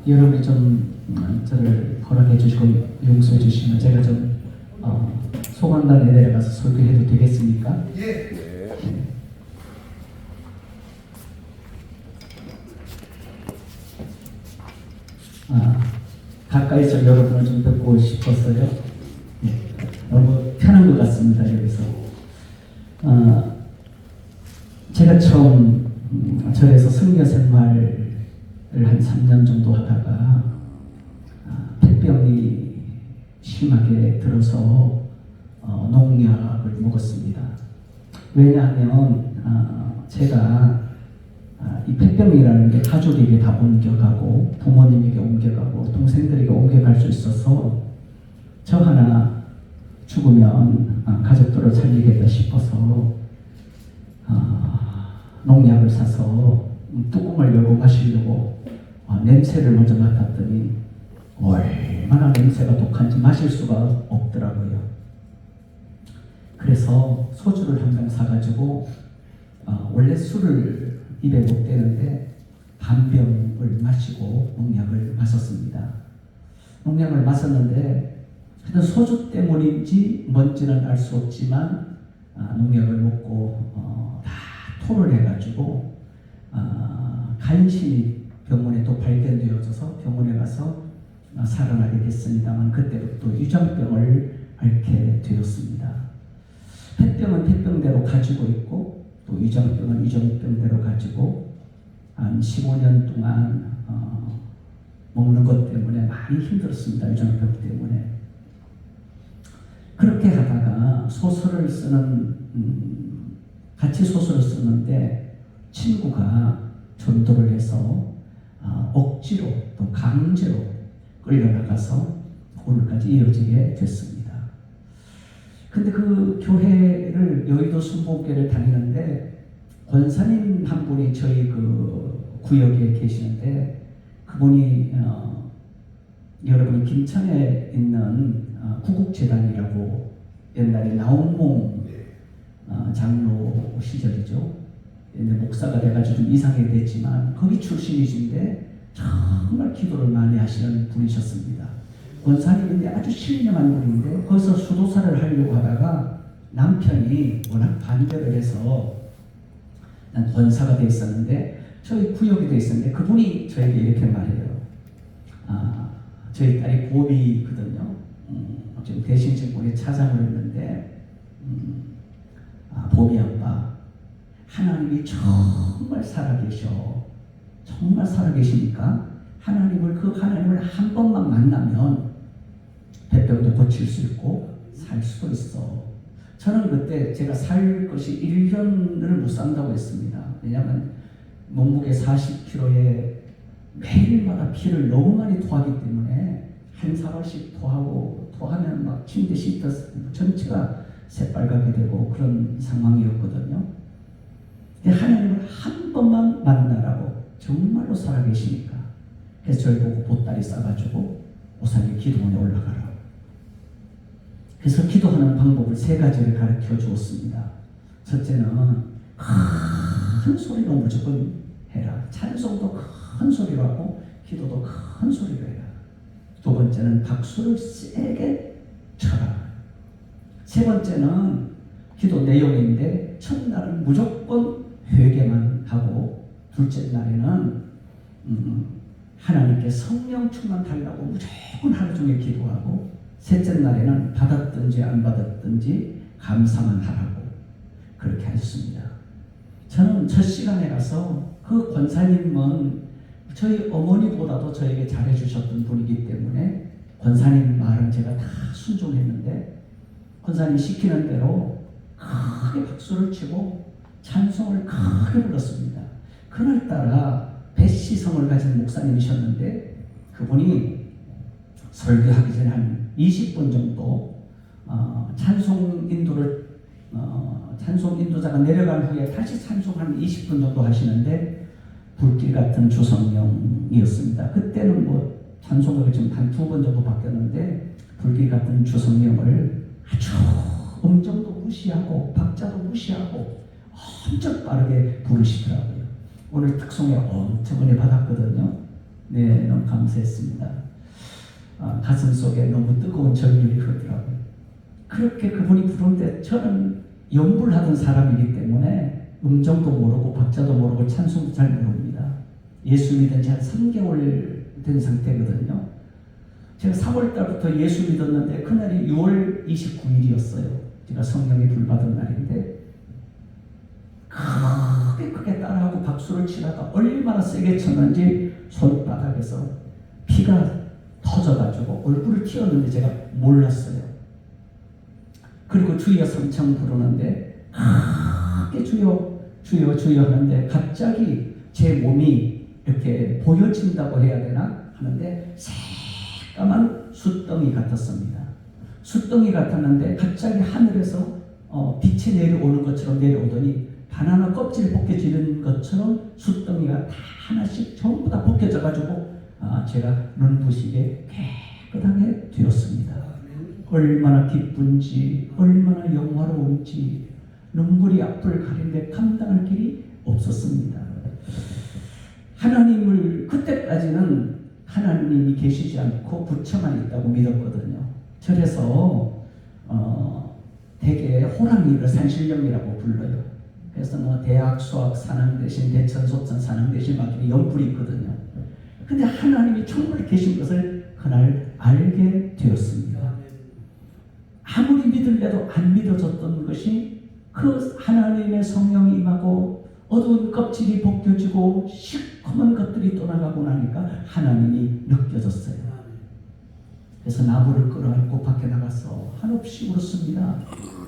여러분이 좀 저를 허락해 주시고 용서해 주시면 제가 좀 소강단에 내려가서 설교해도 되겠습니까? 예. 가까이서 여러분을 좀 뵙고 싶었어요. 너무 편한 것 같습니다, 여기서. 제가 처음 절에서 승려 생활을 한 3년 정도 하다가 폐병이 심하게 들어서 농약을 먹었습니다. 왜냐하면 제가 이 폐병이라는 게 가족에게 다 옮겨가고 부모님에게 옮겨가고 동생들에게 옮겨갈 수 있어서 저 하나 죽으면 가족들을 살리겠다 싶어서 농약을 사서 뚜껑을 열고 마시려고 냄새를 먼저 맡았더니 얼마나 냄새가 독한지 마실 수가 없더라고요. 그래서 소주를 한 병 사가지고 원래 술을 입에 못 대는데 반 병을 마시고 농약을 마셨습니다. 농약을 마셨는데 하여튼 소주 때문인지 뭔지는 알 수 없지만 농약을 먹고 다 토를 해가지고 간신히 병원에 또 발견되어져서 병원에 가서 살아나게 됐습니다만 그때부터 유전병을 앓게 되었습니다. 폐병은 폐병대로 가지고 있고 또 유전병은 유전병대로 가지고 한 15년 동안 먹는 것 때문에 많이 힘들었습니다. 유전병 때문에. 그렇게 하다가 소설을 쓰는 같이 소설을 쓰는데 친구가 전도를 해서 억지로 또 강제로 끌려나가서 오늘까지 이어지게 됐습니다. 근데 그 교회를 여의도 순복교를 다니는데 권사님 한 분이 저희 그 구역에 계시는데 그분이 여러분이 김천에 있는 구국재단이라고 옛날에 나온몽 장로 시절이죠. 근데 목사가 돼가지고 좀 이상하게 됐지만 거기 출신이신데 정말 기도를 많이 하시는 분이셨습니다. 권사님인데 아주 신령한 분인데 거기서 수도사를 하려고 하다가 남편이 워낙 반대를 해서 난 권사가 돼 있었는데 저희 구역에 돼 있었는데 그분이 저에게 이렇게 말해요. 저희 딸이 보비거든요. 지금 대신 정부에 차장을 했는데 보비 아빠 하나님이 정말 살아계셔. 정말 살아계시니까 하나님을 한 번만 만나면 폐병도 고칠 수 있고 살 수도 있어. 저는 그때 제가 살 것이 1년을 못 산다고 했습니다. 왜냐하면 몸무게 40kg에 매일마다 피를 너무 많이 토하기 때문에 한 사발씩 토하면 막 침대 시트 전체가 새빨갛게 되고 그런 상황이었거든요. 근데 하나님을 한 번만 만나라고 정말로 살아계시니까 그래서 저희 보고 보따리 싸가지고 오산리 기도원에 올라가라고. 그래서 기도하는 방법을 3가지를 가르쳐 주었습니다. 첫째는 큰 소리로 무조건 해라. 찬송도 큰 소리로 하고 기도도 큰 소리로 해라. 두 번째는 박수를 세게 쳐라. 세 번째는 기도 내용인데 첫날은 무조건 회개만 하고 둘째 날에는 하나님께 성령 충만 달라고 무조건 하루 종일 기도하고 셋째 날에는 받았든지 안 받았든지 감사만 하라고 그렇게 하셨습니다. 저는 첫 시간에 가서 그 권사님은 저희 어머니보다도 저에게 잘해주셨던 분이기 때문에 권사님 말은 제가 다 순종했는데 권사님 시키는 대로 크게 박수를 치고 찬송을 크게 불렀습니다. 그날따라 배시성을 가진 목사님이셨는데 그분이 설교하기 전에 한 20분 정도 찬송 인도자가 내려간 후에 다시 찬송 한 20분 정도 하시는데 불길 같은 주성령이었습니다. 그때는 뭐 찬송을 지금 한 2번 정도 바뀌었는데 불길 같은 주성령을 아주 음정도 무시하고 박자도 무시하고 엄청 빠르게 부르시더라고요. 오늘 특송에 엄청 은혜 받았거든요. 네, 너무 감사했습니다. 가슴 속에 너무 뜨거운 전율이 흐르더라고요. 그렇게 그분이 부르는데 저는 연구를 하던 사람이기 때문에 음정도 모르고 박자도 모르고 찬송도 잘 모릅니다. 예수 믿은 지 한 3개월 된 상태거든요. 제가 3월 달부터 예수 믿었는데 그날이 6월 29일이었어요. 제가 성령의 불 받은 날인데 크게 따라하고 박수를 치다가 얼마나 세게 쳤는지 손바닥에서 피가 터져가지고 얼굴을 튀었는데 제가 몰랐어요. 그리고 주여 삼창 부르는데 크게 주여 주여 주여 하는데 갑자기 제 몸이 이렇게 보여진다고 해야 되나 하는데 새까만 숫덩이 같았습니다. 숫덩이 같았는데 갑자기 하늘에서 빛이 내려오는 것처럼 내려오더니 바나나 껍질 벗겨지는 것처럼 숫덩이가 다 하나씩 전부 다 벗겨져가지고 제가 눈부시게 깨끗하게 되었습니다. 얼마나 기쁜지 얼마나 영화로운지 눈물이 앞을 가리는데 감당할 길이 없었습니다. 하나님을 그때까지는 하나님이 계시지 않고 부처만 있다고 믿었거든요. 그래서 대개 호랑이를 산신령이라고 불러요. 그래서 뭐 대학 수학 사능 대신 대천 소천 사능 대신 막 연불이 있거든요. 근데 하나님이 정말 계신 것을 그날 알게 되었습니다. 아무리 믿을래도 안 믿어졌던 것이 그 하나님의 성령이 임하고 어두운 껍질이 벗겨지고 시커먼 것들이 떠나가고 나니까 하나님이 느껴졌어요. 그래서 나무를 끌어안고 밖에 나가서 한없이 울었습니다.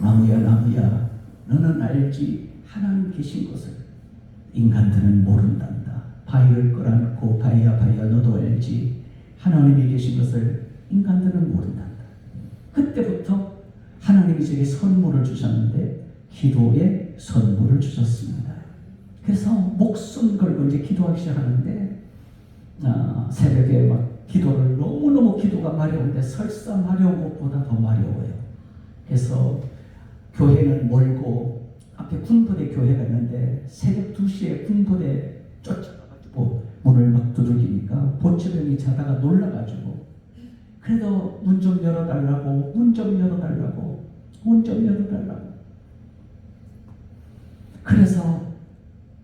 나무야 나무야 너는 알지 하나님 계신 것을 인간들은 모른단다. 바위를 끌어안고 바위야 바위야 너도 알지 하나님이 계신 것을 인간들은 모른단다. 그때부터 하나님이 제게 선물을 주셨는데 기도의 선물을 주셨습니다. 그래서 목숨 걸고 이제 기도하기 시작하는데 새벽에 막 기도를 너무너무 기도가 마려운데 설사 마려운 것보다 더 마려워요. 그래서 교회는 멀고 앞에 군부대 교회가 있는데 새벽 2시에 군부대 쫓아가가지고 문을 막 두들기니까 보초병이 자다가 놀라가지고 그래도 문 좀 열어달라고 문 좀 열어달라고 문 좀 열어달라고 그래서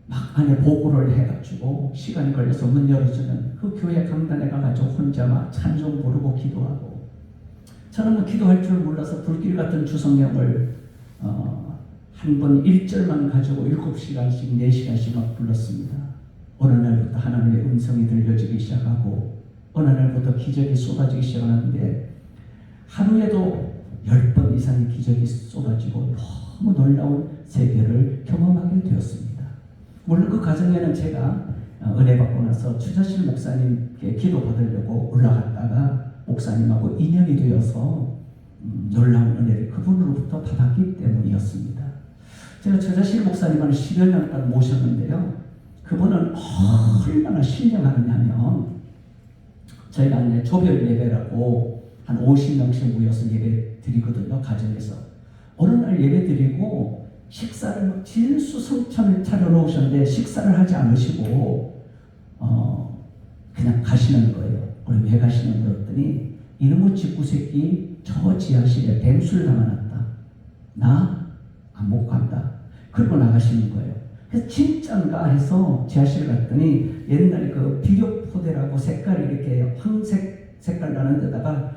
막 안에 보고를 해가지고 시간이 걸려서 문 열어주면 그 교회 강단에 가가지고 혼자 막 찬송 부르고 기도하고 저는 뭐 기도할 줄 몰라서 불길 같은 주성령을 한 번 1절만 가지고 7시간씩 4시간씩 막 불렀습니다. 어느 날부터 하나님의 음성이 들려지기 시작하고 어느 날부터 기적이 쏟아지기 시작하는데 하루에도 10번 이상의 기적이 쏟아지고 너무 놀라운 세계를 경험하게 되었습니다. 물론 그 과정에는 제가 은혜 받고 나서 추자실 목사님께 기도 받으려고 올라갔다가 목사님하고 인연이 되어서 놀라운 은혜를 그분으로부터 받았기 때문이었습니다. 제가 추자실 목사님을 10여 년간 모셨는데요. 그분은 얼마나 신령하느냐면 저희가 이제 조별 예배라고 한 50명씩 모여서 예배 드리거든요. 가정에서. 어느 날 예배 드리고 식사를 진수성찬을 차려놓으셨는데 식사를 하지 않으시고 그냥 가시는 거예요. 왜 가시는 거였더니 이놈의 집구새끼 저 지하실에 뱀술 담아놨다. 나 안 먹고 간다. 그러고 나가시는 거예요. 그래서 진짠가 해서 지하실 갔더니 옛날 그 비료포대라고 색깔이 이렇게 황색 색깔 나는 데다가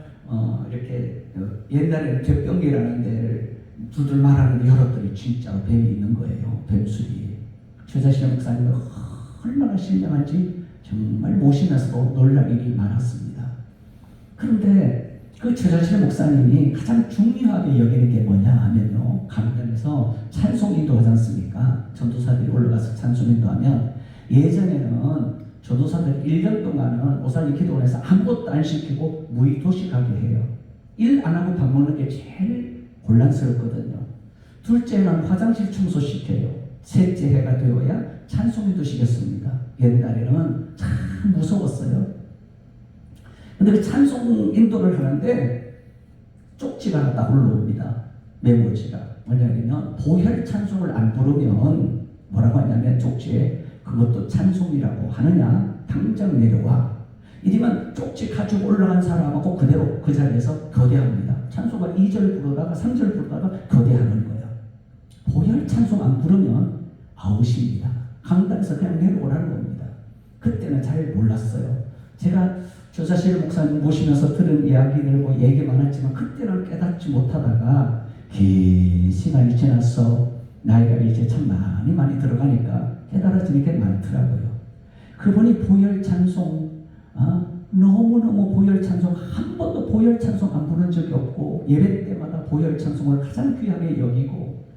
이렇게 옛날에 죗병기라는 데를 두들 말하는데 열었더니 진짜로 뱀이 있는 거예요. 뱀술이. 최자실 목사님은 얼마나 신령한지 정말 모시면서도 놀랄 일이 많았습니다. 그런데 그 최자실 목사님이 가장 중요하게 여기는 게 뭐냐 하면요. 강단에서 찬송 인도하지 않습니까? 전도사들이 올라가서 찬송 인도하면 예전에는 전도사들 1년 동안은 오살리 기도원에서 아무것도 안 시키고 무의도식하게 해요. 일 안 하고 밥 먹는 게 제일 곤란스럽거든요. 둘째는 화장실 청소시켜요. 셋째 해가 되어야 찬송인도 시켰습니다. 옛날에는 참 무서웠어요. 근데 그 찬송 인도를 하는데 쪽지가 하나 딱 올라옵니다. 메모지가. 뭐냐면 보혈 찬송을 안 부르면 뭐라고 하냐면 쪽지에 그것도 찬송이라고 하느냐 당장 내려와. 이리만 쪽지 가지고 올라간 사람하고 그대로 그 자리에서 교대합니다. 찬송가 2절 부르다가 3절 부르다가 교대하는 거예요. 보혈 찬송 안 부르면 아웃입니다. 강단에서 그냥 내려오라는 겁니다. 그때는 잘 몰랐어요. 제가 조사실 목사님 모시면서 들은 이야기들 뭐 얘기 많았지만 그때는 깨닫지 못하다가 긴 시간이 지나서 나이가 이제 참 많이 들어가니까 깨달아지는 게 많더라고요. 그분이 보혈 찬송 너무너무 보혈 찬송 한 번도 보혈 찬송 안 부른 적이 없고 예배 때마다 보혈 찬송을 가장 귀하게 여기고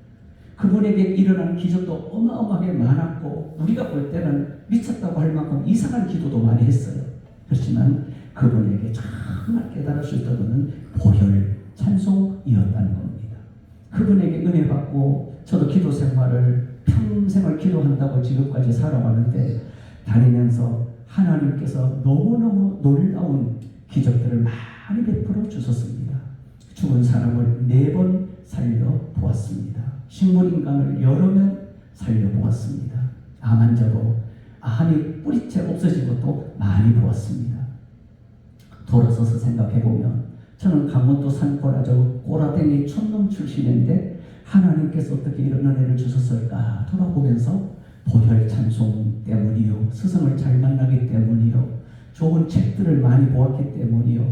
그분에게 일어난 기적도 어마어마하게 많았고 우리가 볼 때는 미쳤다고 할 만큼 이상한 기도도 많이 했어요. 그렇지만 그분에게 정말 깨달을 수 있던 것은 보혈 찬송이었다는 겁니다. 그분에게 은혜 받고 저도 기도 생활을 평생을 기도한다고 지금까지 살아왔는데 다니면서 하나님께서 너무너무 놀라운 기적들을 많이 베풀어 주셨습니다. 죽은 사람을 4번 살려 보았습니다. 식물인간을 여러 명 살려 보았습니다. 암 환자도 암이 뿌리채 없어진 것도 많이 보았습니다. 돌아서서 생각해보면 저는 강원도 산골아주 꼬라댕이 촌놈 출신인데 하나님께서 어떻게 이런 은혜를 주셨을까 돌아보면서 보혈 찬송 때문이요, 스승을 잘 만나기 때문이요, 좋은 책들을 많이 보았기 때문이요.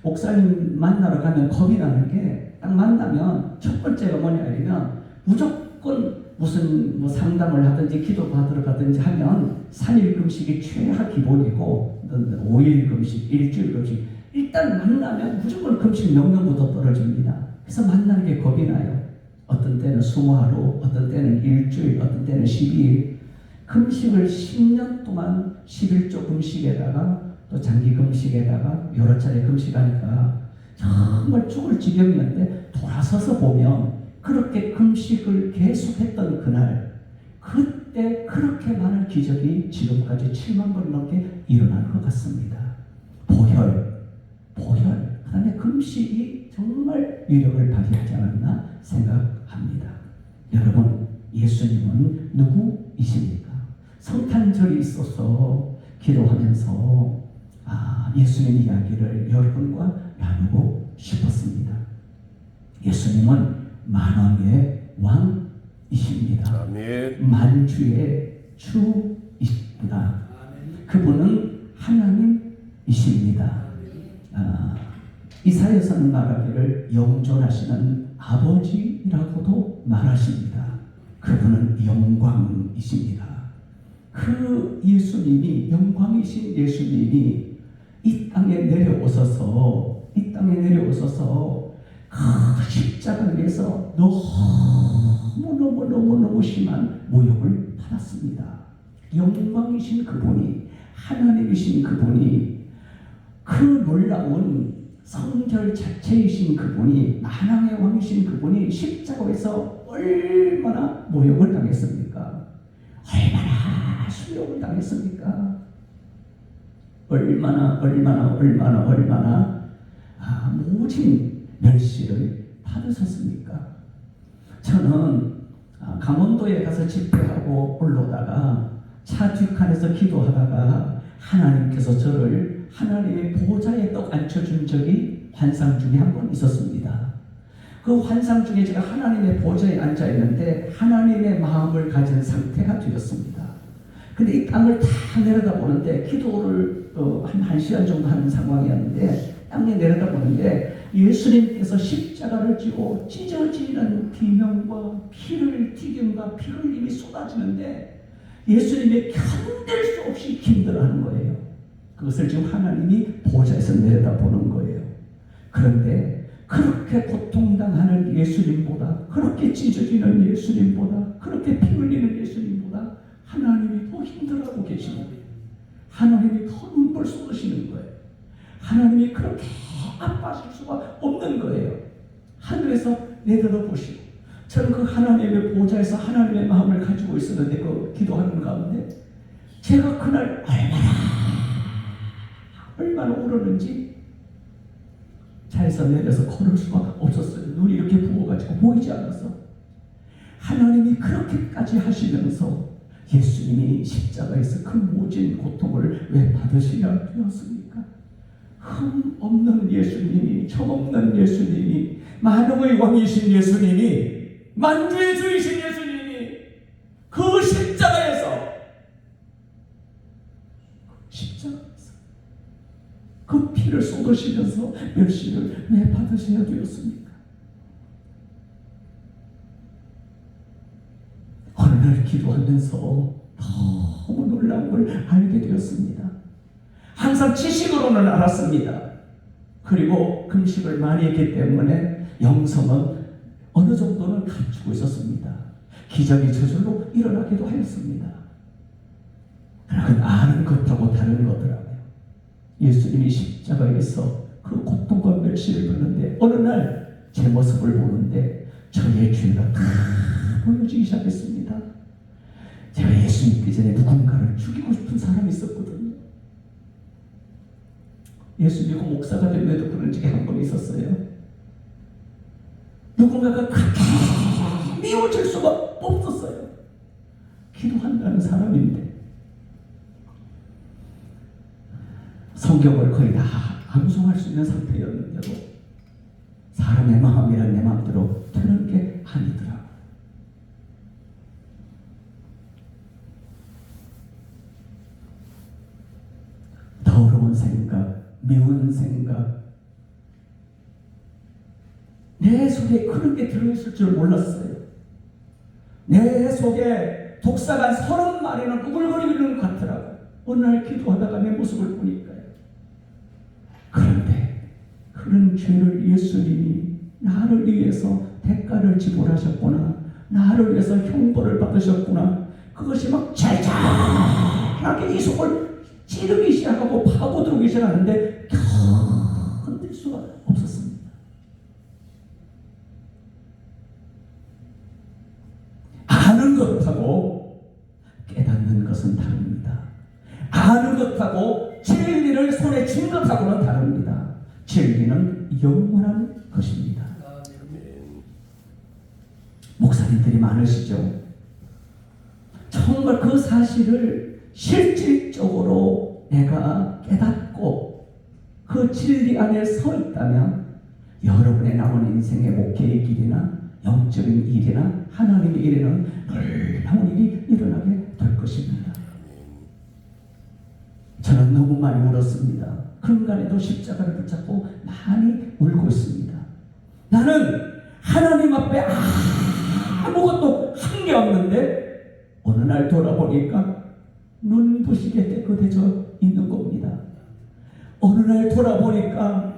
목사님 만나러 가면 겁이 나는 게 딱 만나면 첫 번째가 뭐냐 하면 무조건 무슨 뭐 상담을 하든지 기도 받으러 가든지 하면 3일 금식이 최하 기본이고 5일 금식, 일주일 금식 일단 만나면 무조건 금식 명령부터 떨어집니다. 그래서 만나는 게 겁이 나요. 어떤 때는 20하루, 어떤 때는 일주일, 어떤 때는 12일 금식을 10년 동안 11조 금식에다가 또 장기 금식에다가 여러 차례 금식하니까 정말 죽을 지경이었는데 돌아서서 보면 그렇게 금식을 계속했던 그날 그때 그렇게 많은 기적이 지금까지 7만 번 넘게 일어난 것 같습니다. 보혈 그 다음에 금식이 정말 위력을 발휘하지 않았나 생각합니다. 여러분 예수님은 누구이십니까? 성탄절이 있어서 기도하면서 예수님 이야기를 여러분과 나누고 싶었습니다. 예수님은 만왕의 왕이십니다. 아멘. 만주의 주이십니다. 그분은 하나님이십니다. 이사야서는 말하기를 영존하시는 아버지라고도 말하십니다. 그분은 영광이십니다. 그 예수님이 영광이신 예수님이 이 땅에 내려오셔서 그 십자가를 위해서 너무 심한 모욕을 받았습니다. 영광이신 그분이 하나님이신 그분이 그 놀라운 성결 자체이신 그분이 만왕의 왕이신 그분이 십자가에서 얼마나 모욕을 당했습니까? 얼마나 수욕을 당했습니까? 얼마나 모진 멸시를 받으셨습니까? 저는 강원도에 가서 집회하고 올라오다가 차 뒷칸에서 기도하다가 하나님께서 저를 하나님의 보좌에 떡 앉혀준 적이 환상 중에 한 번 있었습니다. 그 환상 중에 제가 하나님의 보좌에 앉아 있는데 하나님의 마음을 가진 상태가 되었습니다. 근데 이 땅을 다 내려다보는데 기도를 한 1시간 정도 하는 상황이었는데 땅에 내려다보는데 예수님께서 십자가를 지고 찢어지는 비명과 피를 튀김과 피 흘림이 쏟아지는데 예수님이 견딜 수 없이 힘들어하는 거예요. 그것을 지금 하나님이 보좌에서 내려다보는 거예요. 그런데 그렇게 고통당하는 예수님보다, 그렇게 찢어지는 예수님보다, 그렇게 피 흘리는 예수님보다 하나님이 더 힘들어하고 계시는 거예요. 하나님이 더 눈물 쏟으시는 거예요. 하나님이 그렇게 아파하실 수가 없는 거예요. 하늘에서 내려다보시고 저는 그 하나님의 보좌에서 하나님의 마음을 가지고 있었는데 그 기도하는 가운데 제가 그날 얼마나 울었는지 차에서 내려서 걸을 수가 없었어요. 눈이 이렇게 부어가지고 보이지 않았어. 하나님이 그렇게까지 하시면서 예수님이 십자가에서 그 모진 고통을 왜 받으셔야 되었습니까? 흠 없는 예수님이, 점 없는 예수님이, 만왕의 왕이신 예수님이, 만주의 주이신 예수님이 그 십자가에서 그 피를 쏟으시면서 멸시를 왜 받으셔야 되었습니까? 어느 날 기도하면서 너무 놀라운 걸 알게 되었습니다. 항상 지식으로는 알았습니다. 그리고 금식을 많이 했기 때문에 영성은 어느 정도는 갖추고 있었습니다. 기적이 저절로 일어나기도 하였습니다. 그러나 아는 것하고 다른 거더라고요. 예수님이 십자가에서 그 고통과 멸시를 받는데 어느 날 제 모습을 보는데 저의 죄가 다 보여지기 시작했습니다. 제가 예수 믿기 전에 누군가를 죽이고 싶은 사람이 있었거든요. 예수 믿고 목사가 되면도 그런 적이 한 번 있었어요. 누군가가 그렇게 미워질 수가 없었어요. 기도한다는 사람인데 성경을 거의 다 암송할 수 있는 상태였는데도 사람의 마음이란 내 마음대로 되는 게 아니더라고요. 더러운 생각, 미운 생각, 내 속에 그런 게 들어있을 줄 몰랐어요. 내 속에 독사가 30마리는 우글거리는 것 같더라고요. 어느 날 기도하다가 내 모습을 보니까요. 그런데 그런 죄를 예수님이 나를 위해서 대가를 지불하셨구나, 나를 위해서 형벌을 받으셨구나, 그것이 막 잘잘하게 이 속을 찌르기 시작하고 파고들기 시작하는데 견딜 수가 없었습니다. 아는 것하고 깨닫는 것은 다릅니다. 아는 것하고 진리를 손에 쥔 것하고는 다릅니다. 진리는 영원한 것입니다. 목사님들이 많으시죠? 정말 그 사실을 실질적으로 내가 깨닫고 그 진리 안에 서 있다면 여러분의 남은 인생의 목회의 길이나 영적인 일이나 하나님의 일에는 놀라운 일이 일어나게 될 것입니다. 저는 너무 많이 울었습니다. 근간에도 십자가를 붙잡고 많이 울고 있습니다. 나는 하나님 앞에 아무것도 한 게 없는데 어느 날 돌아보니까 눈부시게 깨끗해져 있는 겁니다. 어느 날 돌아보니까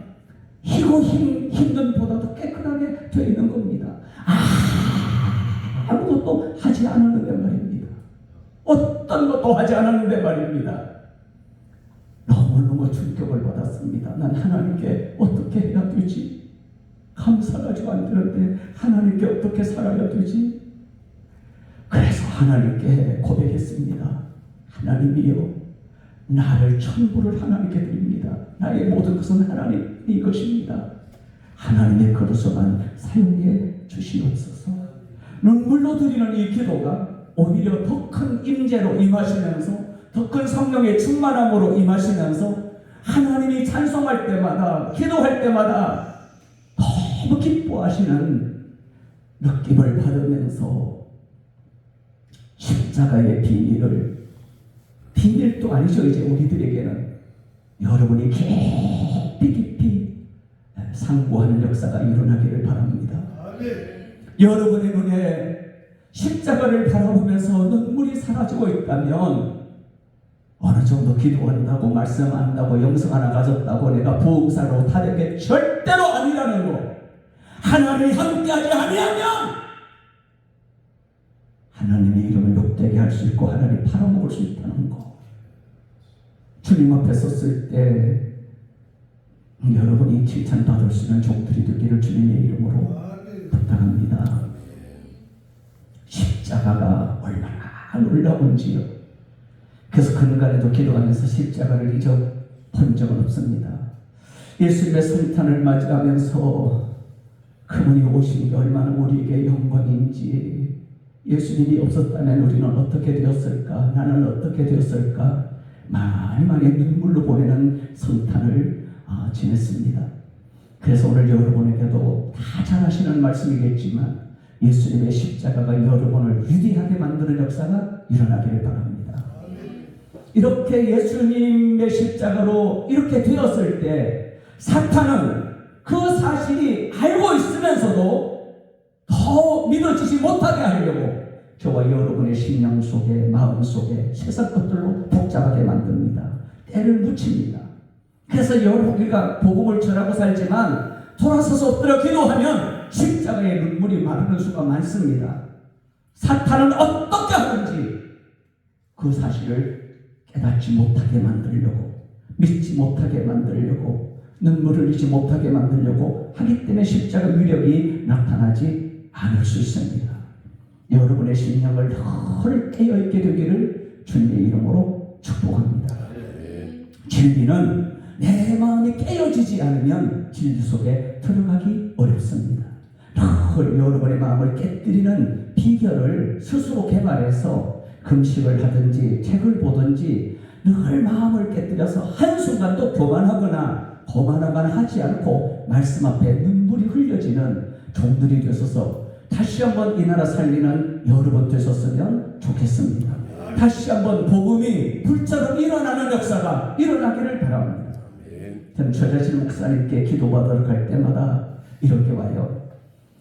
희고 힘든 보다도 깨끗하게 되어 있는 겁니다. 아무것도 하지 않았는데 말입니다. 어떤 것도 하지 않았는데 말입니다. 너무너무 충격을 받았습니다. 난 하나님께 어떻게 해야 되지? 감사가지고 안 되는데 하나님께 어떻게 살아야 되지? 그래서 하나님께 고백했습니다. 하나님이여, 나를 천부를 하나님께 드립니다. 나의 모든 것은 하나님의 것입니다. 하나님의 그릇으로만 사용해 주시옵소서. 눈물로 드리는 이 기도가 오히려 더 큰 임재로 임하시면서 더 큰 성령의 충만함으로 임하시면서 하나님이 찬송할 때마다 기도할 때마다 너무 기뻐하시는 느낌을 받으면서 십자가의 비밀도 아니죠. 이제 우리들에게는 여러분이 깊이 상고하는 역사가 일어나기를 바랍니다. 여러분의 눈에 십자가를 바라보면서 눈물이 사라지고 있다면 어느 정도 기도한다고 말씀한다고 영성 하나 가졌다고 내가 부흥사로 타는 게 절대로 아니라는 거. 하나님이 함께하지 아니하면 하나님의 이름을 욕되게 할 수 있고 하나님 팔아먹을 수 있다는 거. 주님 앞에 섰을 때 여러분이 칭찬받을 수 있는 종들이 되기를 주님의 이름으로 부탁합니다. 십자가가 얼마나 놀라운지요. 그래서 근간에도 기도하면서 십자가를 잊어본 적은 없습니다. 예수님의 성탄을 맞이하면서 그분이 오신 게 얼마나 우리에게 영광인지 예수님이 없었다면 우리는 어떻게 되었을까? 나는 어떻게 되었을까? 많이 눈물로 보내는 성탄을 지냈습니다. 그래서 오늘 여러분에게도 다 잘 아시는 말씀이겠지만 예수님의 십자가가 여러분을 위대하게 만드는 역사가 일어나기를 바랍니다. 이렇게 예수님의 십자가로 이렇게 되었을 때 사탄은 그 사실이 알고 있으면서도 더 믿어지지 못하게 하려고 저와 여러분의 심령 속에 마음 속에 세상 것들로 복잡하게 만듭니다. 때를 묻힙니다. 그래서 우리가 복음을 전하고 살지만 돌아서서 엎드려 기도하면 십자가의 눈물이 마르는 수가 많습니다. 사탄은 어떻게 하든지 그 사실을 깨닫지 못하게 만들려고, 믿지 못하게 만들려고, 눈물을 흘리지 못하게 만들려고 하기 때문에 십자가 위력이 나타나지 않을 수 있습니다. 여러분의 심령을 늘 깨어있게 되기를 주님의 이름으로 축복합니다. 진리는 내 마음이 깨어지지 않으면 진리 속에 들어가기 어렵습니다. 늘 여러분의 마음을 깨뜨리는 비결을 스스로 개발해서 금식을 하든지 책을 보든지 늘 마음을 깨뜨려서 한순간도 교만하거나 거만하거나 하지 않고 말씀 앞에 눈물이 흘려지는 종들이 되셔서 다시 한번 이 나라 살리는 여러분 되셨으면 좋겠습니다. 다시 한번 복음이 불처럼 일어나는 역사가 일어나기를 바랍니다. 저는 최자실 목사님께 기도받으러 갈 때마다 이렇게 와요.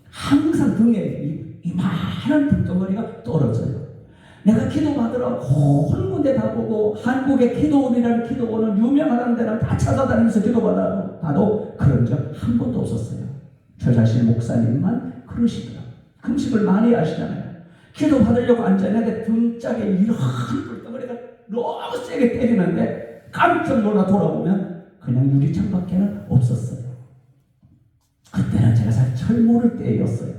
항상 등에 이 많은 불덩어리가 떨어져요. 내가 기도받으러 온 군데 다 보고 한국의 기도원이라는 기도원은 유명한 데는 다 찾아다니면서 기도받아도 그런 적 한 번도 없었어요. 최자실 목사님만 그러시더라고요. 금식을 많이 하시잖아요. 기도받으려고 앉았는데 등짝에 이런 불덩어리가 너무 세게 때리는데 깜짝 놀라 돌아보면 그냥 유리창밖에는 없었어요. 그때는 제가 사실 철모를 때였어요.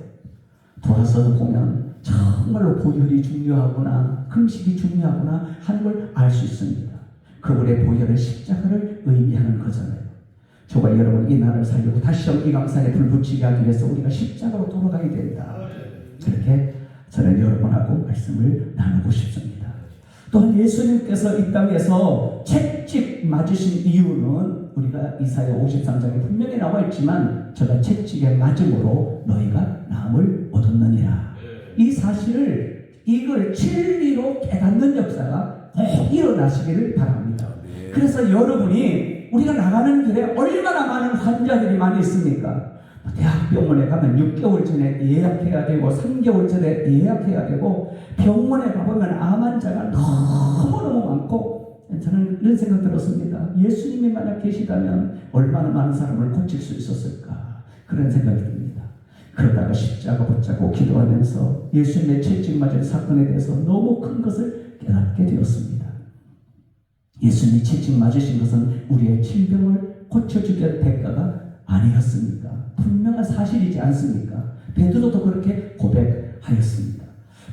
돌아서 보면 정말로 보혈이 중요하구나, 금식이 중요하구나 하는 걸 알 수 있습니다. 그분의 보혈의 십자가를 의미하는 거잖아요. 저와 여러분 이 나라를 살려고 다시 한번 이 강산에 불 붙이게 하기 위해서 우리가 십자가로 돌아가야 된다. 그렇게 저는 여러분하고 말씀을 나누고 싶습니다. 또한 예수님께서 이 땅에서 채찍 맞으신 이유는 우리가 이사야 53장에 분명히 나와 있지만 저가 채찍에 맞음으로 너희가 나음을 얻었느니라. 이 사실을 이걸 진리로 깨닫는 역사가 꼭 일어나시기를 바랍니다. 그래서 여러분이 우리가 나가는 길에 얼마나 많은 환자들이 많이 있습니까? 대학병원에 가면 6개월 전에 예약해야 되고 3개월 전에 예약해야 되고 병원에 가보면 암 환자가 너무너무 많고 저는 이런 생각 들었습니다. 예수님이 만약 계시다면 얼마나 많은 사람을 고칠 수 있었을까 그런 생각이 듭니다. 그러다가 십자가 붙잡고 기도하면서 예수님의 채찍 맞은 사건에 대해서 너무 큰 것을 깨닫게 되었습니다. 예수님이 채찍 맞으신 것은 우리의 질병을 고쳐주기 위한 대가가 아니었습니까? 분명한 사실이지 않습니까? 베드로도 그렇게 고백하였습니다.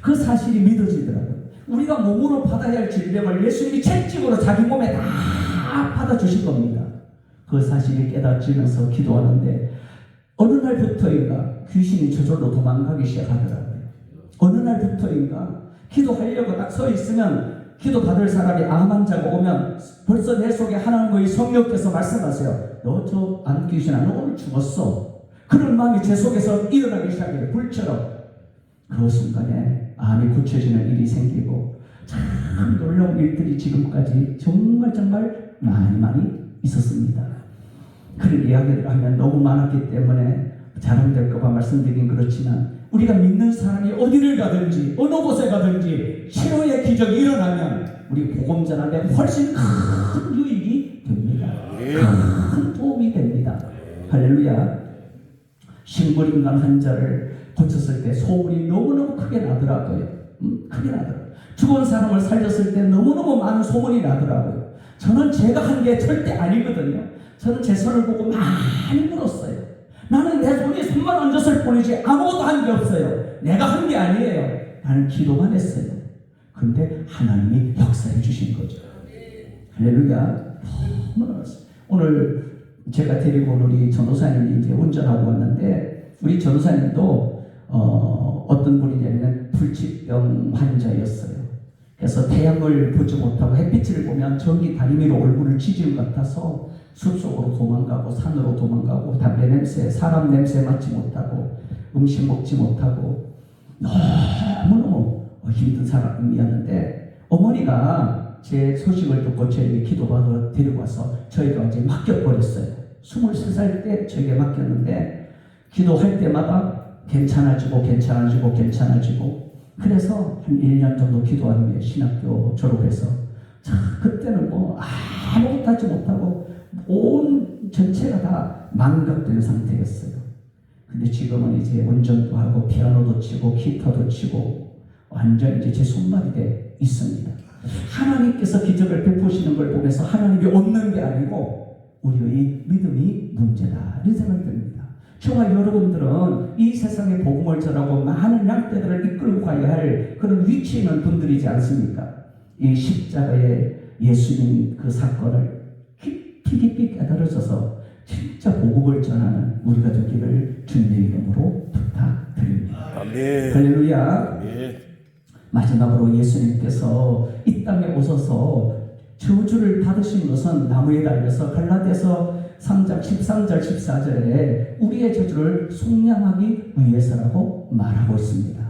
그 사실이 믿어지더라고요. 우리가 몸으로 받아야 할 질병을 예수님이 채찍으로 자기 몸에 다 받아주신 겁니다. 그 사실이 깨닫지면서 기도하는데 어느 날부터인가 귀신이 저절로 도망가기 시작하더라고요. 어느 날부터인가 기도하려고 딱 서 있으면 기도 받을 사람이 암 환자가 오면 벌써 내 속에 하나님의 성령께서 말씀하세요. 너 저 암 귀신아, 너 오늘 죽었어. 그런 마음이 제 속에서 일어나기 시작해요. 불처럼. 그 순간에 암이 굳혀지는 일이 생기고 참 놀라운 일들이 지금까지 정말 많이 있었습니다. 그런 이야기를 하면 너무 많았기 때문에 자랑될까봐 말씀드리긴 그렇지만 우리가 믿는 사람이 어디를 가든지 어느 곳에 가든지 치료의 기적이 일어나면 우리 복음 전하는데 훨씬 큰 유익이 됩니다. 큰 도움이 됩니다. 할렐루야. 식물인간 환자를 고쳤을 때 소문이 너무너무 크게 나더라고요. 크게 나더라고요. 죽은 사람을 살렸을 때 너무너무 많은 소문이 나더라고요. 저는 제가 한 게 절대 아니거든요. 저는 제 손을 보고 많이 물었어요. 나는 내 손이 손만 얹었을 뿐이지 아무것도 한 게 없어요. 내가 한 게 아니에요. 나는 기도만 했어요. 근데 하나님이 역사해 주신 거죠. 할렐루야. 너무 놀랐어요. 오늘 제가 데리고 온 우리 전도사님이 이제 운전하고 왔는데 우리 전도사님도 어떤 분이냐면 불치병 환자였어요. 그래서 태양을 보지 못하고 햇빛을 보면 전기 다리미로 얼굴을 찢은 것 같아서 숲속으로 도망가고 산으로 도망가고 담배 냄새, 사람 냄새 맡지 못하고 음식 먹지 못하고 너무너무 힘든 사람이었는데, 어머니가 제 소식을 듣고 저에게 기도받으러 데리고 와서 저희가 이제 맡겨버렸어요. 23살 때 저에게 맡겼는데, 기도할 때마다 괜찮아지고 그래서 한 1년 정도 기도한 후에 신학교 졸업해서, 자, 그때는 뭐 아무것도 하지 못하고 온 전체가 다 망각된 상태였어요. 근데 지금은 이제 운전도 하고 피아노도 치고 기타도 치고 완전 이제 제 손발이 있습니다. 하나님께서 기적을 베푸시는 걸 보면서 하나님이 없는 게 아니고 우리의 믿음이 문제다, 이런 생각이 듭니다. 저와 여러분들은 이 세상의 복음을 전하고 많은 양떼들을 이끌고 가야 할 그런 위치에 있는 분들이지 않습니까? 이 십자가의 예수님 그 사건을 깊이 깨달으셔서 진짜 복음을 전하는 우리가 되기를 주님의 이름으로 부탁드립니다. 아멘. 할렐루야. 아멘. 마지막으로 예수님께서 이 땅에 오셔서 저주를 받으신 것은 나무에 달려서 갈라디아서 3장 13절 14절에 우리의 저주를 속량하기 위해서라고 말하고 있습니다.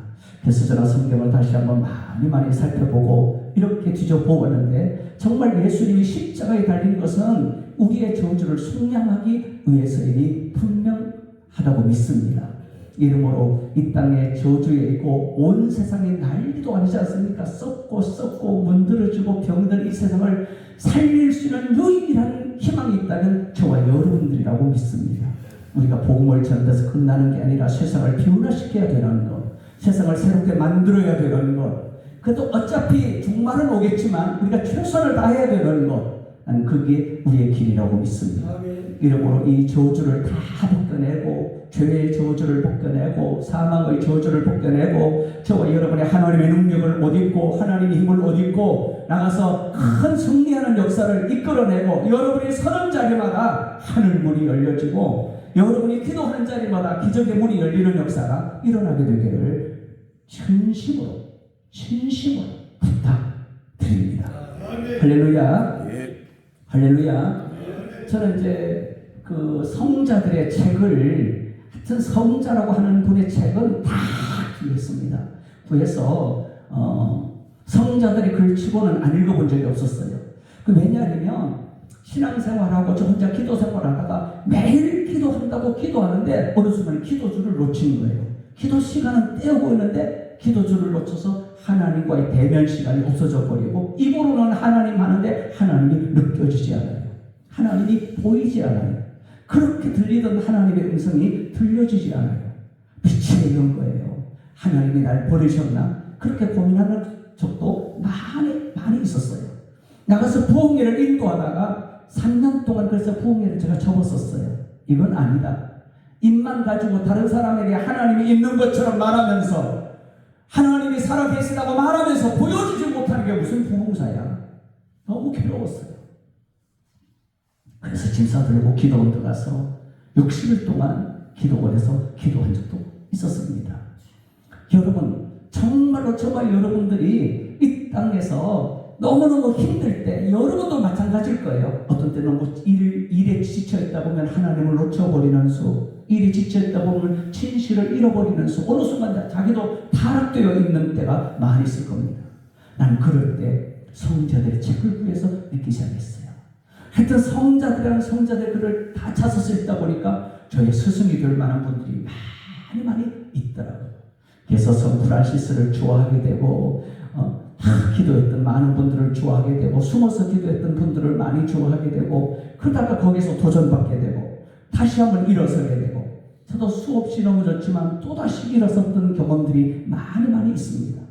그래서 저는 성경을 다시 한번 많이 살펴보고 이렇게 뒤져보았는데, 정말 예수님이 십자가에 달린 것은 우리의 저주를 속량하기 위해서이니 분명하다고 믿습니다. 이러므로 이 땅에 저주에 있고 온 세상이 난리도 아니지 않습니까? 썩고 문드러지고 병든 이 세상을 살릴 수 있는 유일한 희망이 있다면 저와 여러분들이라고 믿습니다. 우리가 복음을 전해서 끝나는 게 아니라 세상을 변화시켜야 되는 것, 세상을 새롭게 만들어야 되는 것, 그래도 어차피 종말은 오겠지만 우리가 최선을 다해야 되는 것, 나는 그게 우리의 길이라고 믿습니다. 이러므로 이 저주를 다 벗겨내고, 죄의 저주를 벗겨내고, 사망의 저주를 벗겨내고, 저와 여러분의 하나님의 능력을 옷 입고 하나님의 힘을 옷 입고 나가서 큰 승리하는 역사를 이끌어내고, 여러분이 서는 자리마다 하늘문이 열려지고 여러분이 기도하는 자리마다 기적의 문이 열리는 역사가 일어나게 되기를 진심으로 부탁드립니다. 할렐루야. 할렐루야. 저는 이제 그 성자들의 책을, 하여튼 성자라고 하는 분의 책은 다 구했습니다. 구해서 성자들의 글치고는 안 읽어본 적이 없었어요. 왜냐하면 신앙생활하고 저 혼자 기도생활하다가 매일 기도한다고 기도하는데 어느 순간 기도줄을 놓친 거예요. 기도 시간은 떼어고 있는데 기도줄을 놓쳐서 하나님과의 대면 시간이 없어져 버리고, 입으로는 하나님 하는데 하나님이 느껴지지 않아요. 하나님이 보이지 않아요. 그렇게 들리던 하나님의 음성이 들려지지 않아요. 빛이 있는 거예요. 하나님이 날 버리셨나? 그렇게 고민하는 적도 많이 있었어요. 나가서 부흥회를 인도하다가 3년 동안 그래서 부흥회를 제가 접었었어요. 이건 아니다. 입만 가지고 다른 사람에게 하나님이 있는 것처럼 말하면서, 하나님이 살아계시다고 말하면서 보여주지 못하는 게 무슨 부흥사야. 너무 괴로웠어요. 그래서 짐 들고 기도원 들어가서 60일 동안 기도원에서 기도한 적도 있었습니다. 여러분, 정말로 저와 여러분들이 이 땅에서 너무너무 힘들 때, 여러분도 마찬가지일 거예요. 어떤 때는 뭐 일에 지쳐있다 보면 하나님을 놓쳐버리는 수, 일에 지쳐있다 보면 진실을 잃어버리는 수, 어느 순간 자기도 타락되어 있는 때가 많이 있을 겁니다. 나는 그럴 때 성자들의 책을 구해서 읽기 시작했어요. 하여튼 성자들의 글을 다 찾아서 읽다 보니까 저의 스승이 될 만한 분들이 많이 있더라고요. 그래서 성 프란시스를 좋아하게 되고, 기도했던 많은 분들을 좋아하게 되고, 숨어서 기도했던 분들을 많이 좋아하게 되고, 그러다가 거기서 도전받게 되고 다시 한번 일어서게 되고, 저도 수없이 넘어졌지만 또다시 일어섰던 경험들이 많이 있습니다.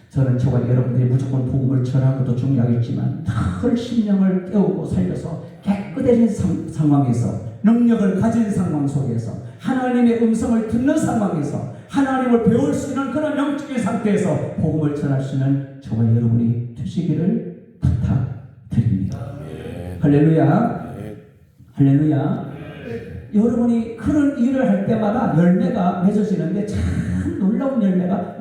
저는 저와 여러분들이 무조건 복음을 전하고도 중요하겠지만 늘 심령을 깨우고 살려서 깨끗해진 상황에서, 능력을 가진 상황 속에서, 하나님의 음성을 듣는 상황에서, 하나님을 배울 수 있는 그런 영적인 상태에서 복음을 전할 수 있는 저와 여러분이 되시기를 부탁드립니다. 할렐루야. 할렐루야. 여러분이 그런 일을 할 때마다 열매가 맺어지는데 참 놀라운 열매가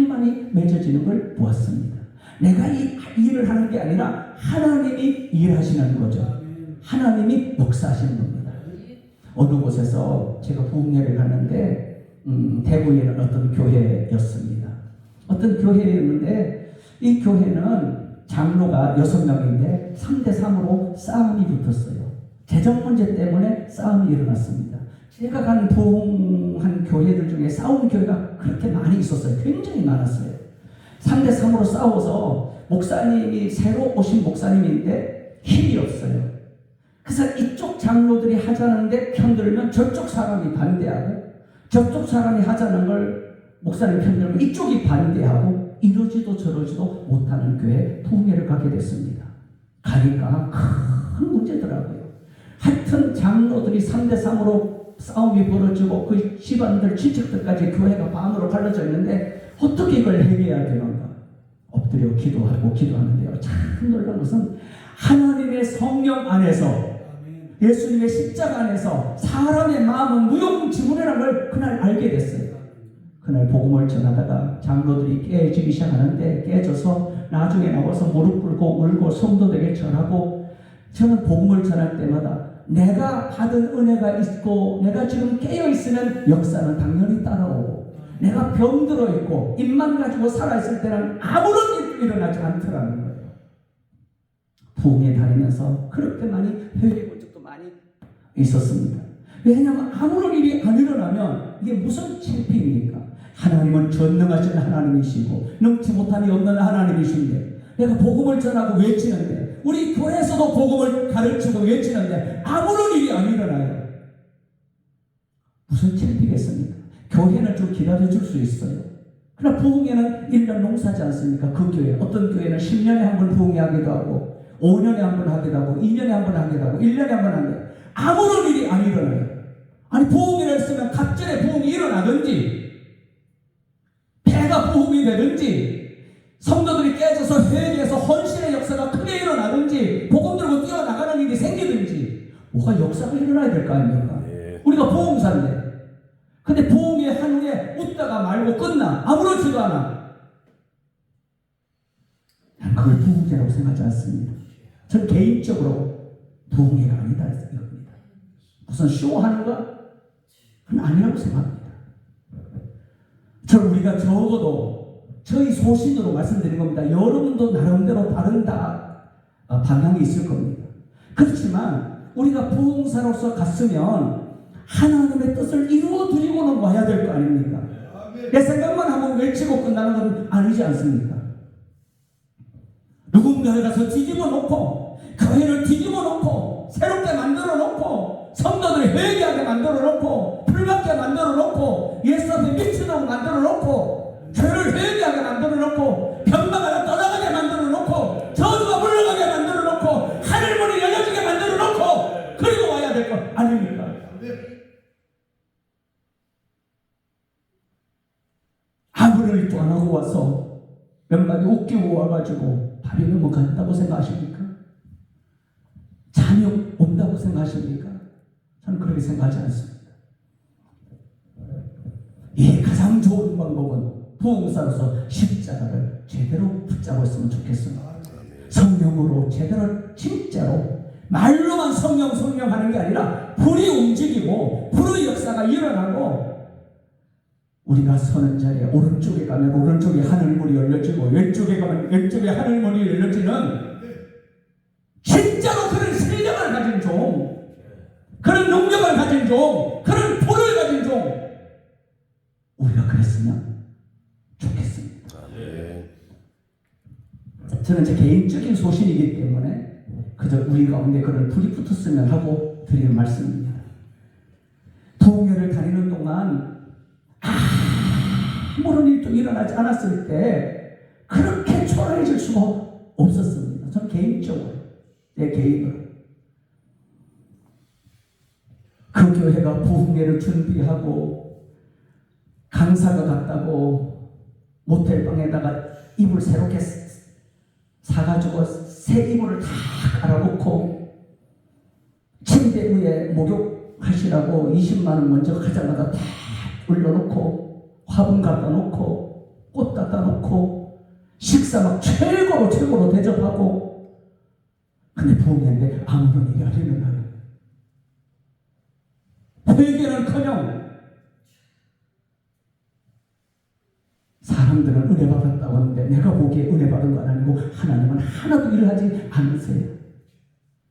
많이 맺어지는 걸 보았습니다. 내가 이 일을 하는 게 아니라 하나님이 일하시는 거죠. 하나님이 역사하시는 겁니다. 어느 곳에서 제가 부흥회를 하는데 대구에 있는 어떤 교회였습니다. 어떤 교회였는데 이 교회는 장로가 6명인데 3대3으로 싸움이 붙었어요. 재정 문제 때문에 싸움이 일어났습니다. 제가 간 부흥한 교회들 중에 싸우는 교회가 그렇게 많이 있었어요. 굉장히 많았어요. 3대3으로 싸워서 목사님이 새로 오신 목사님인데 힘이 없어요. 그래서 이쪽 장로들이 하자는데 편들면 저쪽 사람이 반대하고 저쪽 사람이 하자는 걸 목사님 편들면 이쪽이 반대하고 이러지도 저러지도 못하는 교회 부흥회를 가게 됐습니다. 가니까 큰 문제더라고요. 하여튼 장로들이 3대3으로 싸움이 벌어지고 그 집안들 친척들까지 교회가 반으로 갈라져 있는데 어떻게 이걸 해결해야 되는가? 엎드려 기도하고 기도하는데요. 참 놀라운 것은 하나님의 성령 안에서 예수님의 십자가 안에서 사람의 마음은 무용지물이라는 걸 그날 알게 됐어요. 그날 복음을 전하다가 장로들이 깨지기 시작하는데 깨져서 나중에 나와서 무릎 꿇고 울고 성도들에게 전하고 저는 복음을 전할 때마다 내가 받은 은혜가 있고 내가 지금 깨어있으면 역사는 당연히 따라오고 내가 병들어 있고 입만 가지고 살아있을 때는 아무런 일도 일어나지 않더라는 거예요. 부흥에 다니면서 그렇게 많이 회개해 본 적도 많이 있었습니다. 왜냐하면 아무런 일이 안 일어나면 이게 무슨 창피입니까? 하나님은 전능하신 하나님이시고 능치 못함이 없는 하나님이신데 내가 복음을 전하고 외치는데 우리 교회에서도 복음을 가르치고 외치는데 아무런 일이 안 일어나요. 무슨 창피겠습니까? 교회는 좀 기다려줄 수 있어요. 그러나 부흥회는 1년 농사지 않습니까? 그 교회 어떤 교회는 10년에 한 번 부흥회 하기도 하고 5년에 한 번 하기도 하고 2년에 한 번 하기도 하고 1년에 한 번 하기도 하고 아무런 일이 안 일어나요. 아니 부흥회를 했으면 갑절에 부흥이 일어나든지 배가 부흥이 되든지 성도들이 깨져서 회개해서 헌신의 역사가 크게 일어나든지 복음 들고 뛰어나가는 일이 생기든지 뭐가 역사가 일어나야 될 거 아닙니까? 우리가 부흥사인데 근데 부흥회 한 후에 웃다가 말고 끝나 아무렇지도 않아. 난 그걸 부흥회라고 생각하지 않습니다. 전 개인적으로 부흥회가 아니다 이겁니다. 무슨 쇼하는 거? 그건 아니라고 생각합니다. 우리가 적어도 저희 소신으로 말씀드린 겁니다. 여러분도 나름대로 다른 방향이 있을 겁니다. 그렇지만 우리가 부흥사로서 갔으면 하나님의 뜻을 이루어드리고는 와야 될 거 아닙니까? 내 생각만 하고 외치고 끝나는 건 아니지 않습니까? 누군가에 가서 뒤집어 놓고 교회를 뒤집어 놓고 새롭게 만들어 놓고 성도들이 회개하게 만들어 놓고 풀받게 만들어 놓고 예수 앞에 미치도록 만들어 놓고 죄를 회개하게 만들어 놓고 병마가 떠나가게 만들어 놓고 저주가 물러가게 만들어 놓고 하늘문이 열려지게 만들어 놓고 그리고 와야 될 것 아닙니까? 아무런 일도 안 하고 와서 몇 마디 웃기고 와가지고 밥이 넘어간다고 생각하십니까? 자녀 온다고 생각하십니까? 저는 그렇게 생각하지 않습니다. 이 가장 좋은 방법은 부흥사로서 십자가를 제대로 붙잡고 있으면 좋겠습니다. 성령으로 제대로 진짜로 말로만 성령 하는 게 아니라 불이 움직이고 불의 역사가 일어나고 우리가 서는 자리에 오른쪽에 가면 오른쪽에 하늘문이 열려지고 왼쪽에 가면 왼쪽에 하늘문이 열려지는 진짜로 그런 실력을 가진 종, 그런 능력을 가진 종, 그런 불을 가진 종 우리가 그랬으면 좋겠습니다. 저는 제 개인적인 소신이기 때문에 그저 우리 가운데 그런 불이 붙었으면 하고 드리는 말씀입니다. 부흥회를 다니는 동안 아무런 일도 일어나지 않았을 때 그렇게 초라해질 수가 없었습니다. 저는 개인적으로 내 개인으로 그 교회가 부흥회를 준비하고 강사가 갔다고 모텔방에다가 이불 새롭게 사가지고 새 이불을 다 깔아놓고 침대 위에 목욕하시라고 20만 원 먼저 가자마자 다 올려놓고 화분 갖다 놓고 꽃 갖다 놓고 식사 막 최고로 대접하고. 근데 부흥회인데 아무런 일이 안 일어나요. 회개는커녕 사람들은 은혜 받았다고 하는데 내가 보기에 은혜 받은 건 아니고 하나님은 하나도 일을 하지 않으세요.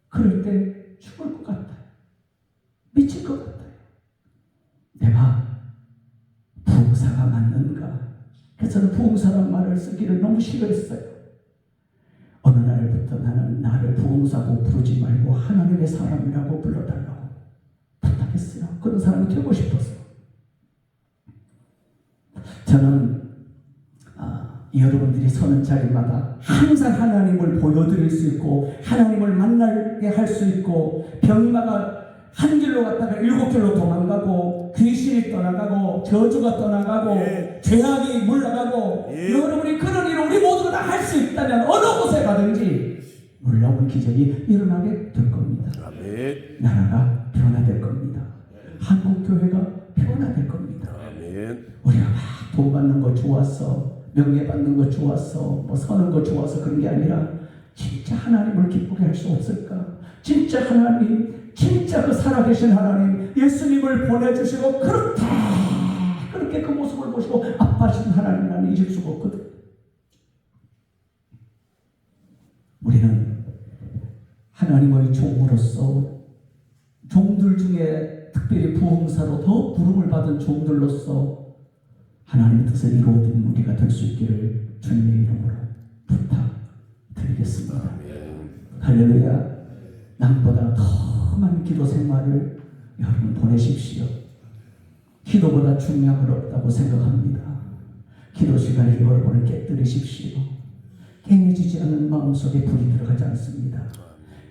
그럴 때 죽을 것 같아요. 미칠 것 같아요. 내가 부흥사가 맞는가? 그래서 저는 부흥사라는 말을 쓰기를 너무 싫어했어요. 어느 날부터 나는 나를 부흥사고 부르지 말고 하나님의 사람이라고 불러달라고 부탁했어요. 그런 사람이 되고 싶었어요. 저는 여러분들이 서는 자리마다 항상 하나님을 보여드릴 수 있고 하나님을 만나게 할 수 있고, 병마가 한 길로 갔다가 7길로 도망가고 귀신이 떠나가고 저주가 떠나가고 죄악이 물러가고 여러분이 그런 일을 우리 모두가 다 할 수 있다면 어느 곳에 가든지 놀라운 기적이 일어나게 될 겁니다. 나라가 변화될 겁니다. 한국교회가 변화될 겁니다. 우리가 막 돈 받는 거 좋았어, 명예 받는 거 좋았어, 뭐 서는 거 좋아서 그런 게 아니라 진짜 하나님을 기쁘게 할 수 없을까? 진짜 하나님, 진짜 그 살아계신 하나님, 예수님을 보내주시고 그렇게 그 모습을 보시고 아파하신 하나님 나는 잊을 수가 없거든. 우리는 하나님의 종으로서, 종들 중에 특별히 부흥사로 더 부름을 받은 종들로서 하나님의 뜻을 이루어드는 우리가 될 수 있기를 주님의 이름으로 부탁드리겠습니다. 할렐루야. 남보다 더 많은 기도 생활을 여러분 보내십시오. 기도보다 중요한 건 없다고 생각합니다. 기도 시간에 여러분을 깨뜨리십시오. 깨어지지 않는 마음속에 불이 들어가지 않습니다.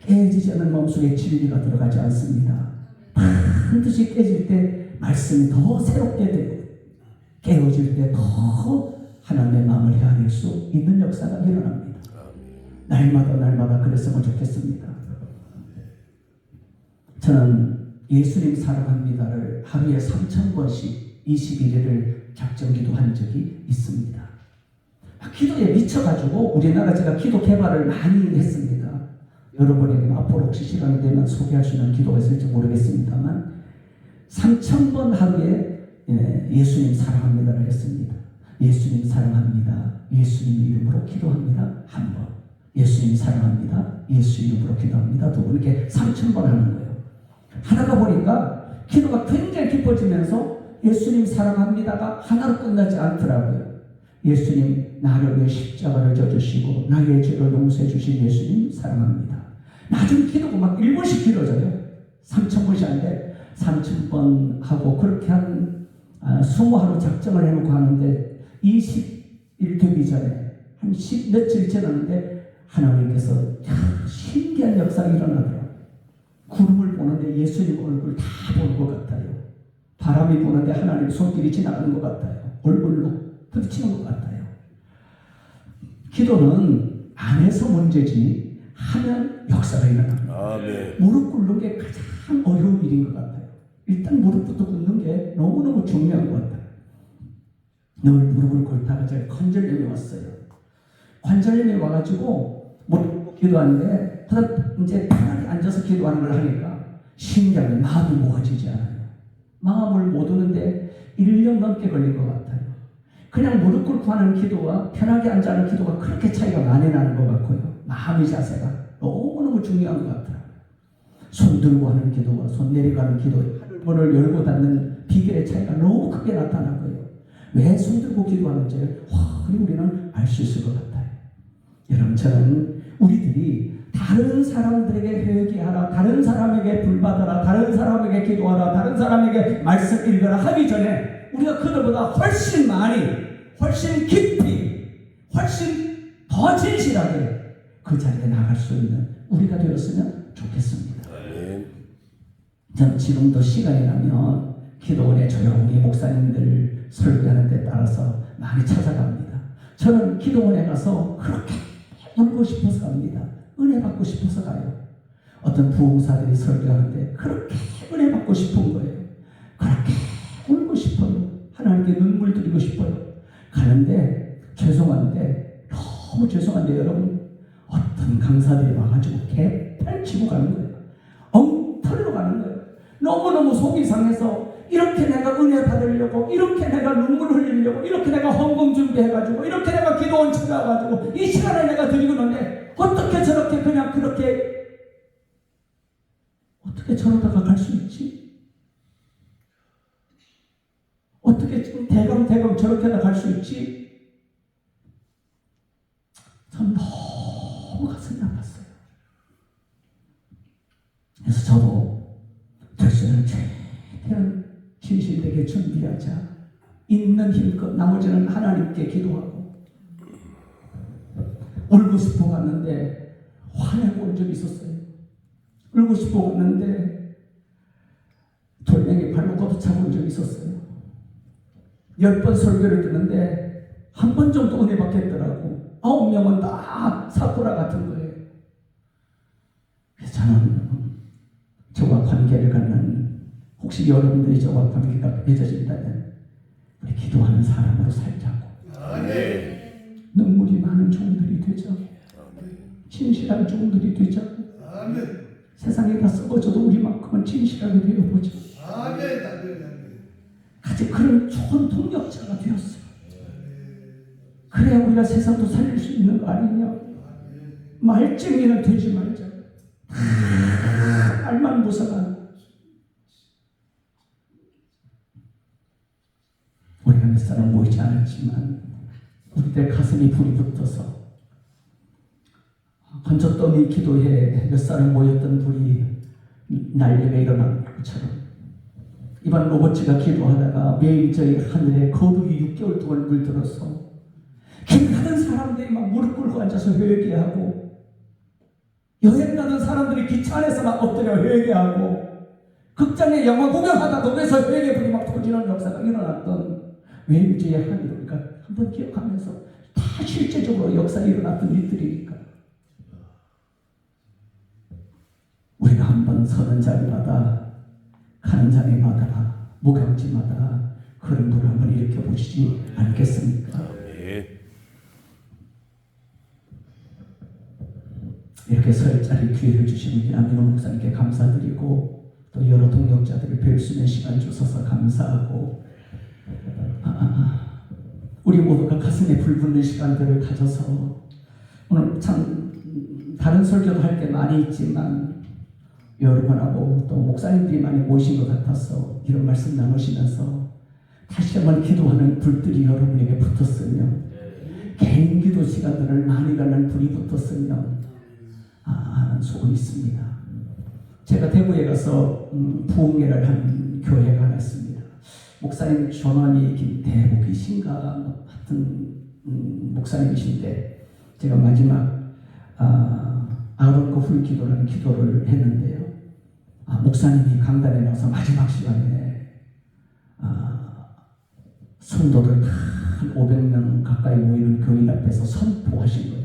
깨어지지 않는 마음속에 진리가 들어가지 않습니다. 반드시 깨질 때 말씀이 더 새롭게 되고 깨어질 때 더 하나님의 마음을 헤아릴 수 있는 역사가 일어납니다. 날마다 그랬으면 좋겠습니다. 저는 예수님 사랑합니다를 하루에 3,000번씩 21일을 작정기도한 적이 있습니다. 기도에 미쳐가지고 우리나라 제가 기도 개발을 많이 했습니다. 여러분에게 앞으로 혹시 시간이 되면 소개할 수 있는 기도가 있을지 모르겠습니다만 3,000번 하루에 예수님 사랑합니다를 했습니다. 예수님 사랑합니다. 예수님 이름으로 기도합니다. 한 번. 예수님 사랑합니다. 예수 이름으로 기도합니다. 두 번. 이렇게 3,000번 하는 거예요. 하다가 보니까 기도가 굉장히 깊어지면서 예수님 사랑합니다가 하나로 끝나지 않더라고요. 예수님 나를 위해 십자가를 져주시고 나의 죄를 용서해 주신 예수님 사랑합니다. 나중 기도가 막 1번씩 길어져요. 3,000번이 아닌데 3,000번 하고 그렇게 한 20하루 작정을 해놓고 하는데 20일 되기 전에 한 10며칠 지났는데 하나님께서 신기한 역사가 일어나더라고요. 구름을 보는데 예수님 얼굴 다 보는 것 같아요. 바람이 부는데 하나님 손길이 지나가는 것 같아요. 얼굴로 부딪히는 것 같아요. 기도는 안에서 문제지 하면 역사가 일어납니다. 무릎 꿇는 게 가장 어려운 일인 것 같아요. 일단 무릎부터 꿇는 게 너무너무 중요한 것 같아요. 늘 무릎을 꿇다가 제가 관절염이 왔어요. 관절염이 와가지고 무릎 기도하는데 이제 편하게 앉아서 기도하는 걸 하니까 신기하게 마음이 모아지지 않아요. 마음을 못 오는데 1년 넘게 걸린 것 같아요. 그냥 무릎 꿇고 하는 기도와 편하게 앉아 하는 기도가 그렇게 차이가 많이 나는 것 같고요. 마음의 자세가 너무너무 중요한 것 같아요. 손 들고 하는 기도와 손 내리고 하는 기도, 하늘문을 열고 닫는 비결의 차이가 너무 크게 나타나고요. 왜 손 들고 기도하는지를 우리는 알 수 있을 것 같아요. 여러분, 저는 우리들이 다른 사람들에게 회개하라, 다른 사람에게 불받아라, 다른 사람에게 기도하라, 다른 사람에게 말씀 읽어라 하기 전에 우리가 그들보다 훨씬 많이, 훨씬 깊이, 훨씬 더 진실하게 그 자리에 나갈 수 있는 우리가 되었으면 좋겠습니다. 저는 지금도 시간이 나면 기도원에 조용히 목사님들 설교하는 데 따라서 많이 찾아갑니다. 저는 기도원에 가서 그렇게 울고 싶어서 갑니다. 은혜 받고 싶어서 가요. 어떤 부흥사들이 설교하는데 그렇게 은혜 받고 싶은 거예요. 그렇게 울고 싶어요. 하나님께 눈물 드리고 싶어요. 가는데 죄송한데, 너무 죄송한데 여러분, 어떤 강사들이 와가지고 개팔치고 가는 거예요. 엉터리로 가는 거예요. 너무너무 속이 상해서 이렇게 내가 은혜 받으려고, 이렇게 내가 눈물 흘리려고, 이렇게 내가 헌금 준비해가지고, 이렇게 내가 기도원 찾아가지고 이 시간을 내가 드리고 있는데 어떻게 저렇게 그냥 그렇게 어떻게 저러다가 갈 수 있지? 어떻게 지금 대강 저렇게 갈 수 있지? 전 너무 가슴이 아팠어요. 그래서 저도 결심을 최대한 진실되게 준비하자. 있는 힘껏 나머지는 하나님께 기도하고. 울고 싶어 갔는데 화내고 온 적이 있었어요. 울고 싶어 갔는데 돌멩이 발로 걷어차고 온 적이 있었어요. 10번 설교를 듣는데 한 번 정도 은혜 받겠더라고. 9명은 다 사쿠라 같은 거예요. 그래서 저는 저와 관계를 갖는, 혹시 여러분들이 저와 관계가 맺어진다면 우리 기도하는 사람으로 살자고. 아멘. 눈물이 많은 종들이 되자고. 진실한 종들이 되자고. 아멘. 세상에 다 썩어져도 우리만큼은 진실하게 되어보자. 아멘. 아직 그런 좋은 동력자가 되었어요. 그래야 우리가 세상도 살릴 수 있는 거 아니냐. 말쟁이는 되지 말자. 말만 무서워. 우리가 몇 사람 모이지 않았지만 우리들 가슴이 불이 붙어서 건졌더니 기도에 몇 사람 모였던 불이 날개가 일어난 것처럼 이번 로봇지가 기도하다가 매일 저희 하늘에 거북이 6개월 동안 물들어서 길 가던 사람들이 막 무릎 꿇고 앉아서 회개하고, 여행 가던 사람들이 기차 안에서 막 엎드려 회개하고, 극장에 영화 구경하다 노래서 회개불이 막 터지는 역사가 일어났던 외임주의 하늘을 우리가 한번 기억하면서 다 실제적으로 역사가 일어났던 일들이니까 우리가 한번 서는 자리마다 가는 자리마다 목욕지마다 그런 불을 한번 일으켜보시지 않겠습니까? 이렇게 설 자리 기회를 주신 우리 안민호 목사님께 감사드리고, 또 여러 동역자들을 뵐 수 있는 시간 주셔서 감사하고, 우리 모두가 가슴에 불 붙는 시간들을 가져서 오늘 참 다른 설교도 할 게 많이 있지만 여러분하고 또 목사님들이 많이 모신 것 같아서 이런 말씀 나누시면서 다시 한번 기도하는 불들이 여러분에게 붙었으면, 개인 기도 시간들을 많이 갖는 불이 붙었으면 하는 소원이 있습니다. 제가 대구에 가서 부흥회를 한 교회가 하나 있습니다. 목사님 전원이 김대복이신가 같은 목사님이신데, 제가 마지막 아론과 훌 기도라는 기도를 했는데요. 목사님이 강단에 나와서 마지막 시간에 성도들 한 500명 가까이 모이는 교인 앞에서 선포하신 거예요.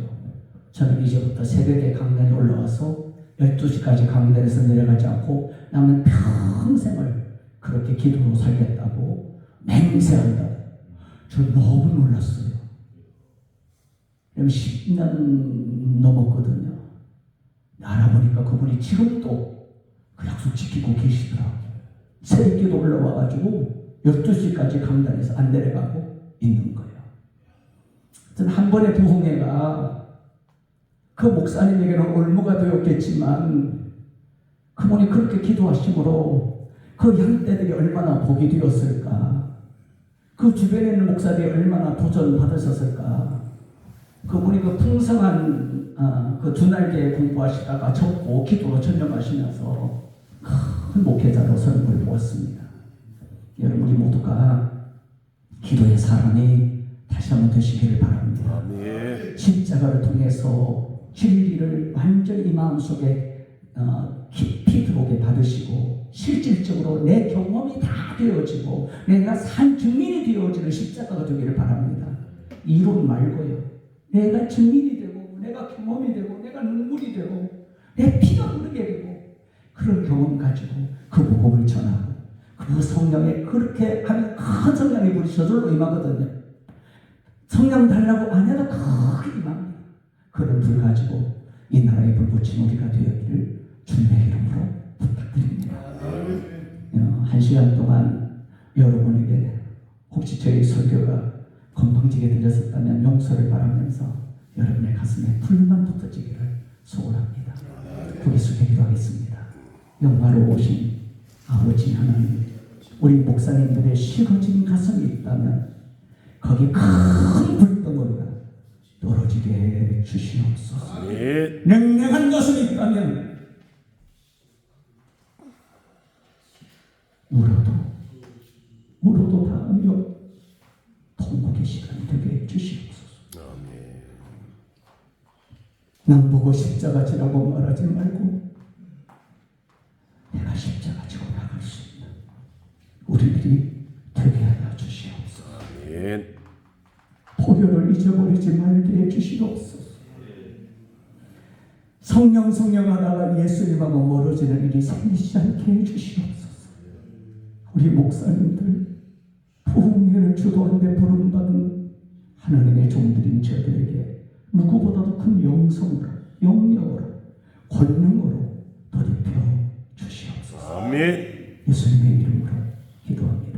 저는 이제부터 새벽에 강단에 올라와서 12시까지 강단에서 내려가지 않고 남은 평생을 그렇게 기도로 살겠다고 맹세한다고. 저 너무 놀랐어요. 10년 넘었거든요. 알아보니까 그분이 지금도 그 약속 지키고 계시더라고요. 새벽기도 올라와가지고 12시까지 강단에서 안 내려가고 있는 거예요. 한 번의 부흥회가 그 목사님에게는 올무가 되었겠지만, 그분이 그렇게 기도하심으로 그 양떼들이 얼마나 복이 되었을까, 그 주변에 있는 목사들이 얼마나 도전받으셨을까. 그분이 그 풍성한 그 두 날개 공부하시다가 접고 기도로 전념하시면서 큰 목회자로 서는 걸 보았습니다. 여러분, 우리 모두가 기도의 사람이 다시 한번 되시기를 바랍니다. 십자가를 통해서 진리를 완전히 마음속에 깊이 들어오게 받으시고, 실질적으로 내 경험이 다 되어지고 내가 산 증인이 되어지는 십자가가 되기를 바랍니다. 이론 말고요. 내가 증인이 되고, 내가 경험이 되고, 내가 눈물이 되고, 내 피가 흐르게 되고, 그런 경험 가지고 그 복음을 전하고, 그 성령에 그렇게 하면 큰 성령의 불이 저절로 임하거든요. 성령 달라고 안 해도 크게 기도합니다. 그런 불 가지고 이 나라의 불붙인 우리가 되었기를 주님의 이름으로 부탁드립니다. 1시간 동안 여러분에게 혹시 저희 설교가 건방지게 들렸었다면 용서를 바라면서 여러분의 가슴에 불만 붙어지기를 소원합니다. 우리 숙여 기도하겠습니다. 영화로우신 아버지 하나님, 우리 목사님들의 식어진 가슴이 있다면 거기 큰 불덩어리가 떨어지게 해 주시옵소서. 냉랭한 가슴이 있다면 울어도 다음이요 통곡의 시간이 되게 해 주시옵소서. 난 보고 십자가 지라고 말하지 말고 내가 십자가 지고 나갈 수 있는 우리들이 되게 하여 주시옵소서. 보혈을 잊어버리지 말게 해 주시옵소서. 성령 하다가 예수님하고 멀어지는 일이 생기지 않게 해 주시옵소서. 우리 목사님들 부흥회를 주도하는데 부름받은 하나님의 종들인 저들에게 누구보다도 큰 영성으로, 영역으로, 권능으로 더입혀 주시옵소서. 아멘. 예수님의 이름으로 기도합니다.